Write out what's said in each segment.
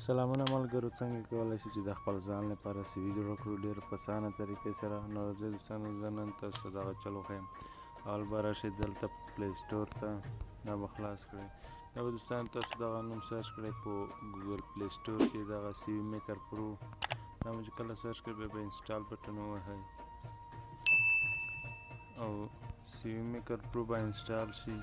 سلامونه ملګرو، څنګه کولی شئ چې د خپل ځان لپاره سیوي جوړه کړو ډېر په اسانه طریقې سره. نو راځئ دوستانو، زه نن تاسو ته دغه چل وښیم. اول به راشئ دلته پلی سټور ته، دا به خلاص کړئ. دا به دوستانو تاسو دغه نوم سرچ کړئ په ګوګل پلی سټور کې، دغه سیوي میکر پرو. دا مو چې کله سرچ کړئ بیا به انسټال بټن ووهئ او سیوي میکر پرو به انسټال شي.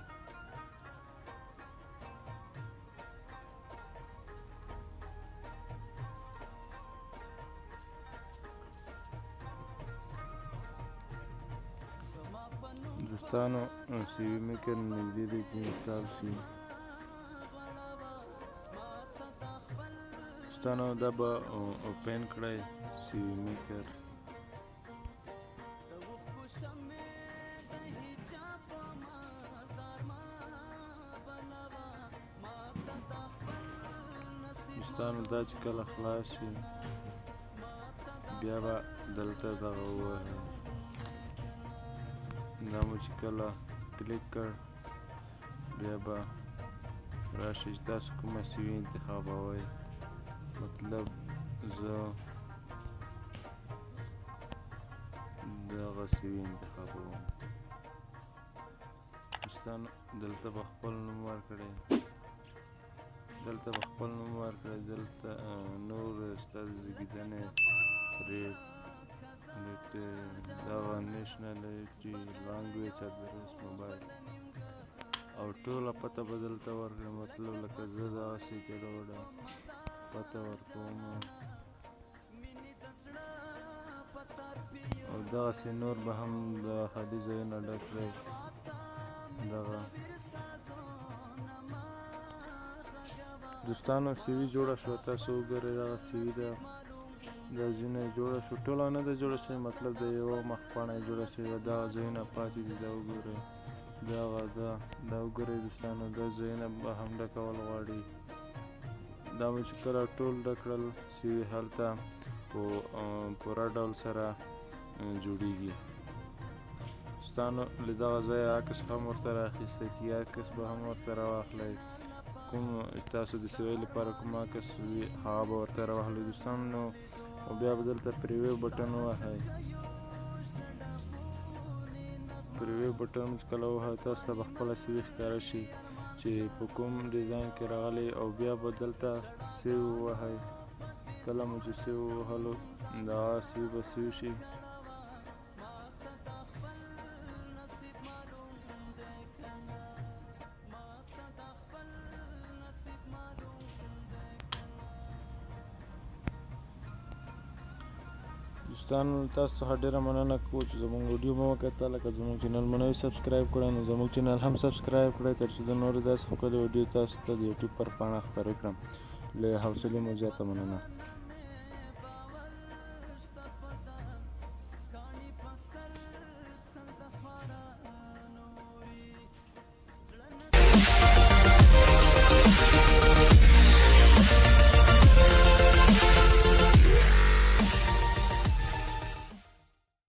دوستانو سیوي میکر نږدې دی چې انسټال شي. دوستانو دا به اوپن کړئ سیوي میکر. دوستانو دا چې کله خلاص شي بیا به دلته دغه ووهئ. دا مو چې کله کلیک کړ بیا به راشئ چې تاسو کومه سیوي انتخابوئ. مطلب زه دغه سیوي انتخابوم. دوستانو دلته به خپل نوم ورکړئ، دلته نور ستاسو زیږیدنې ریټ، دغه نیشنالیټي، لانګویج، ادرس، موبایل او ټوله پته به دلته ورکړئ. مطلب لکه زه دغسې ګډوډه پته ورکوم او دغسې نور به هم د خالي ځایونه ډک کړئ. دغه دوستانو سیوي جوړه شوه، تاسو وګورئ دغه سیوي ده. دا ځینې جوړه شو، ټوله نه ده جوړه شوې، مطلب د یوه مخ پاڼه یې جوړه شوې. دغه ځایونه پاتې دي، دا وګورئ، دا وګورئ دوستانو، دا ځایونه به هم ډکول غواړي. دا مو چې کله ټول ډک کړل سیوي هلته په پوره ډول سره جوړیږي. دوستانو له دغه ځایه عکس هم ورته رااخیستی کېږي، عکس به هم ورته راواخلئ. کوم تاسو د سیوي لپاره کوم عکس وي هغه به ورته راواخلئ دوستانو، او بیا به دلته پریویو بټن ووهئ. پریویو بټن چې کله ووهئ تاسو ته به خپله سیوي ښکاره شي چې په کوم ډیزاین کې راغلی، او بیا به دلته سیو ووهئ. کله مو چې سیو ووهلو دغه سیو به سیو شي. دوستانو تاسو څخه ډېره مننه کوو چې زمونږ ویډیو مو وکتل. لکه زمونږ چینل مو نوی سبسکریب کړی نو زمونږ چینل هم سبسکریب کړئ، تر څو د نورو داسې ښکلو ویډیو تاسو ته د یوټیوب پر پاڼه خپرې کړم. له حوصلې مو زیاته مننه.